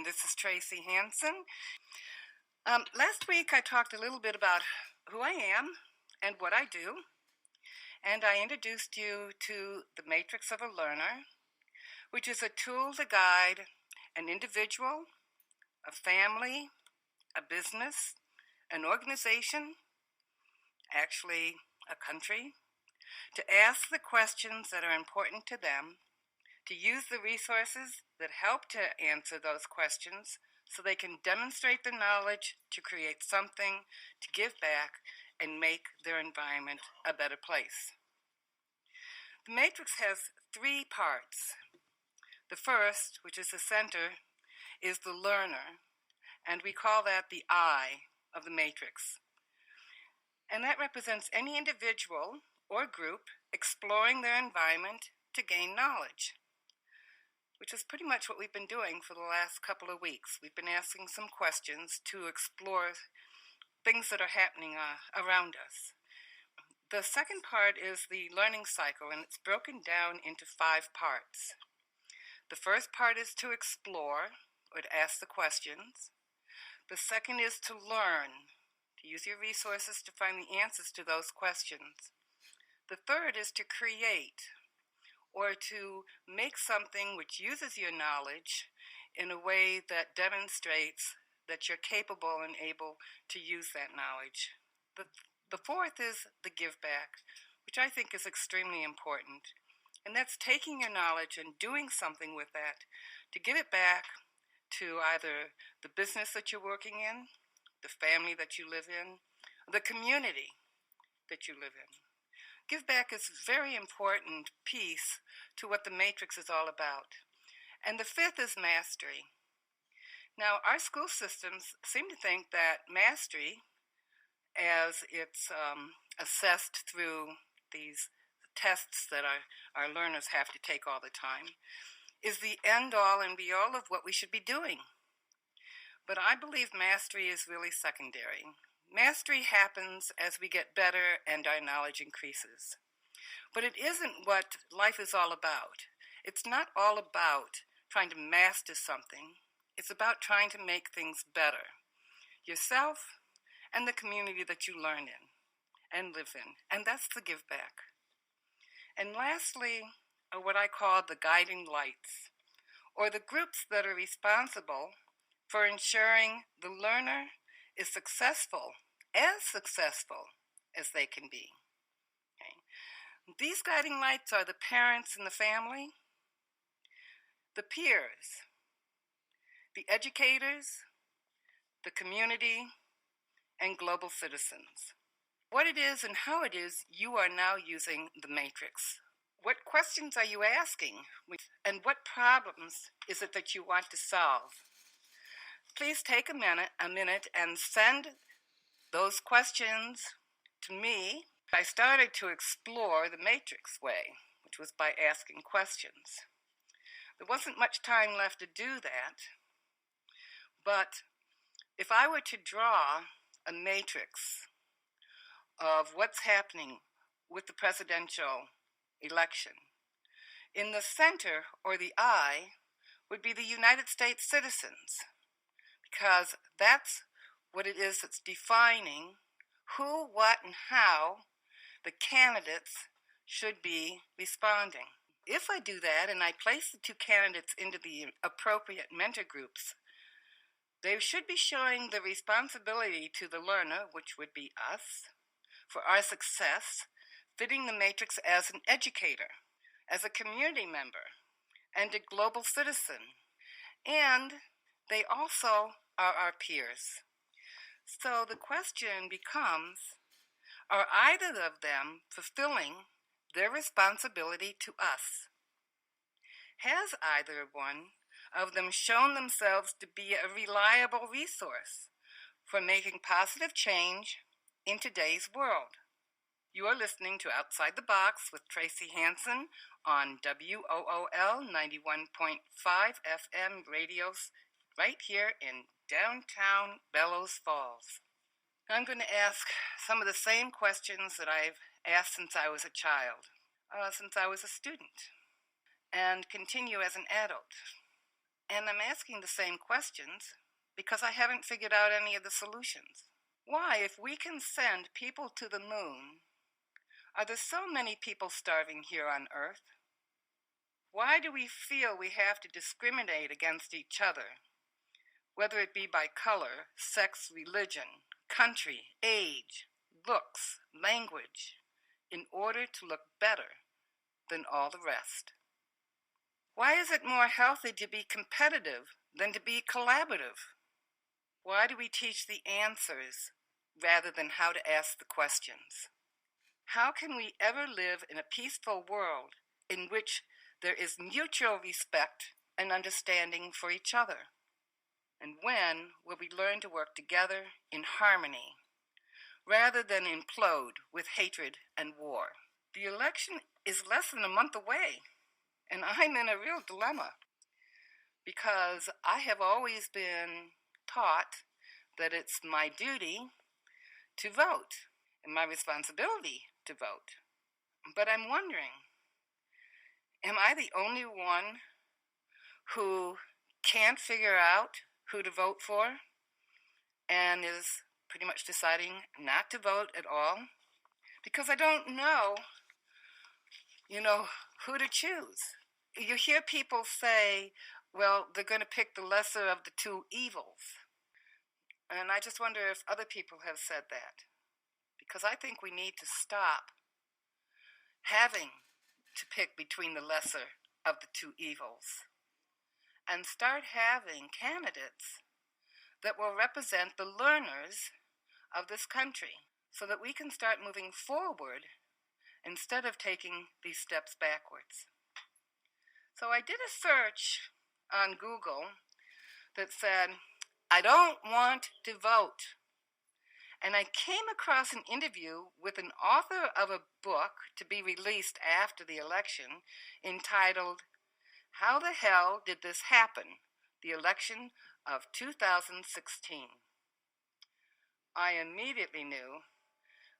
This is Tracy Hansen. Last week I talked a little bit about who I am and what I do, and I introduced you to the Matrix of a Learner, which is a tool to guide an individual, a family, a business, an organization, actually a country, to ask the questions that are important to them, to use the resources that help to answer those questions so they can demonstrate the knowledge to create something to give back and make their environment a better place. The matrix has three parts. The first, which is the center, is the learner, and we call that the I of the matrix. And that represents any individual or group exploring their environment to gain knowledge, which is pretty much what we've been doing for the last couple of weeks. We've been asking some questions to explore things that are happening around us. The second part is the learning cycle, and it's broken down into 5 parts. The first part is to explore, or to ask the questions. The second is to learn, to use your resources to find the answers to those questions. The third is to create, or to make something which uses your knowledge in a way that demonstrates that you're capable and able to use that knowledge. The fourth is the give back, which I think is extremely important. And that's taking your knowledge and doing something with that to give it back to either the business that you're working in, the family that you live in, the community that you live in. Give back is a very important piece to what the matrix is all about. And the fifth is mastery. Now, our school systems seem to think that mastery, as it's assessed through these tests that our learners have to take all the time, is the end-all and be-all of what we should be doing. But I believe mastery is really secondary. Mastery happens as we get better and our knowledge increases. But it isn't what life is all about. It's not all about trying to master something. It's about trying to make things better. Yourself and the community that you learn in and live in. And that's the give back. And lastly are what I call the guiding lights, or the groups that are responsible for ensuring the learner is successful as they can be. Okay. These guiding lights are the parents and the family, the peers, the educators, the community, and global citizens. What it is and how it is you are now using the matrix. What questions are you asking? And what problems is it that you want to solve? Please take a minute and send those questions to me. I started to explore the matrix way, which was by asking questions. There wasn't much time left to do that, but if I were to draw a matrix of what's happening with the presidential election, in the center, or the I, would be the United States citizens, because that's what it is that's defining who, what, and how the candidates should be responding. If I do that and I place the 2 candidates into the appropriate mentor groups, they should be showing the responsibility to the learner, which would be us, for our success, fitting the matrix as an educator, as a community member, and a global citizen. And they also are our peers. So the question becomes, are either of them fulfilling their responsibility to us? Has either one of them shown themselves to be a reliable resource for making positive change in today's world? You are listening to Outside the Box with Tracy Hansen on WOOL 91.5 FM radio right here in downtown Bellows Falls. I'm going to ask some of the same questions that I've asked since I was a child, since I was a student, and continue as an adult. And I'm asking the same questions because I haven't figured out any of the solutions. Why, if we can send people to the moon, are there so many people starving here on Earth? Why do we feel we have to discriminate against each other, whether it be by color, sex, religion, country, age, looks, language, in order to look better than all the rest? Why is it more healthy to be competitive than to be collaborative? Why do we teach the answers rather than how to ask the questions? How can we ever live in a peaceful world in which there is mutual respect and understanding for each other? And when will we learn to work together in harmony rather than implode with hatred and war? The election is less than a month away, and I'm in a real dilemma because I have always been taught that it's my duty to vote and my responsibility to vote. But I'm wondering, am I the only one who can't figure out who to vote for and is pretty much deciding not to vote at all? Because I don't know, who to choose. You hear people say, well, they're going to pick the lesser of the two evils. And I just wonder if other people have said that. Because I think we need to stop having to pick between the lesser of the two evils and start having candidates that will represent the learners of this country so that we can start moving forward instead of taking these steps backwards. So I did a search on Google that said, I don't want to vote. And I came across an interview with an author of a book to be released after the election entitled, How the Hell Did This Happen? The Election of 2016. I immediately knew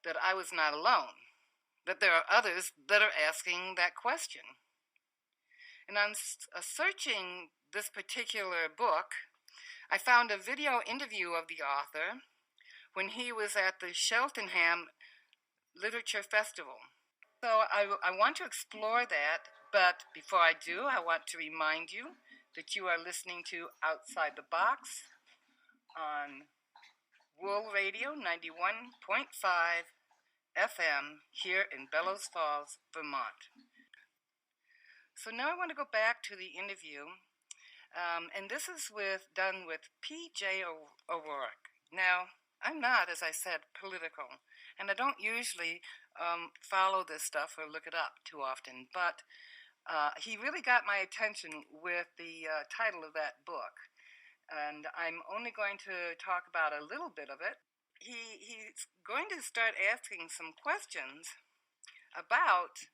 that I was not alone, that there are others that are asking that question. And on searching this particular book, I found a video interview of the author when he was at the Cheltenham Literature Festival. So I want to explore that, but before I do, I want to remind you that you are listening to Outside the Box on Wool Radio 91.5 FM here in Bellows Falls, Vermont. So now I want to go back to the interview, and this is done with P.J. O'Rourke. Now, I'm not, as I said, political, and I don't usually follow this stuff or look it up too often, but he really got my attention with the title of that book, and I'm only going to talk about a little bit of it. He's going to start asking some questions about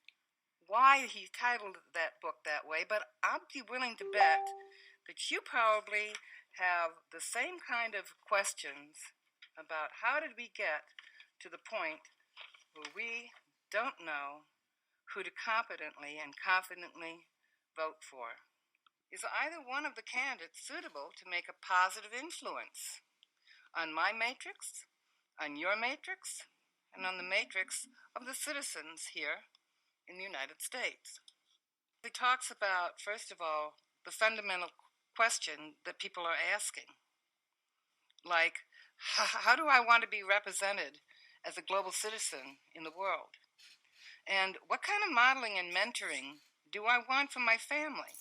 why he titled that book that way, but I'll be willing to bet that you probably have the same kind of questions about how did we get to the point where we don't know who to competently and confidently vote for. Is either one of the candidates suitable to make a positive influence on my matrix, on your matrix, and on the matrix of the citizens here in the United States? He talks about, first of all, the fundamental question that people are asking. Like, how do I want to be represented as a global citizen in the world? And what kind of modeling and mentoring do I want from my family?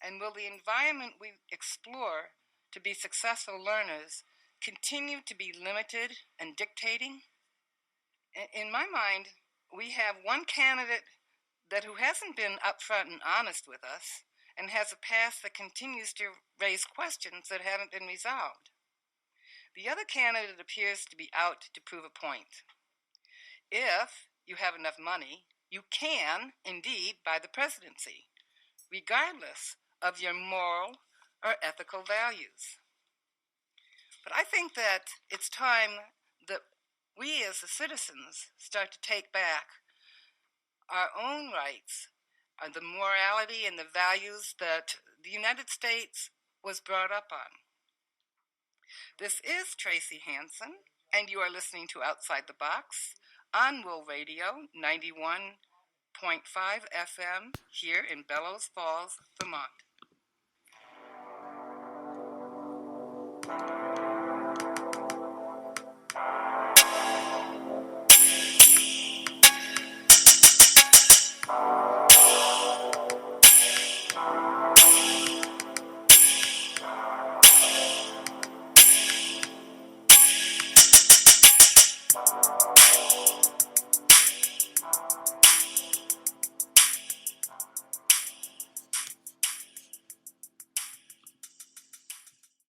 And will the environment we explore to be successful learners continue to be limited and dictating? In my mind, we have one candidate who hasn't been upfront and honest with us and has a past that continues to raise questions that haven't been resolved. The other candidate appears to be out to prove a point. If you have enough money, you can indeed buy the presidency, regardless of your moral or ethical values. But I think that it's time that we as the citizens start to take back our own rights the morality and the values that the United States was brought up on. This is Tracy Hansen, and you are listening to Outside the Box on Will Radio 91.5 FM here in Bellows Falls, Vermont.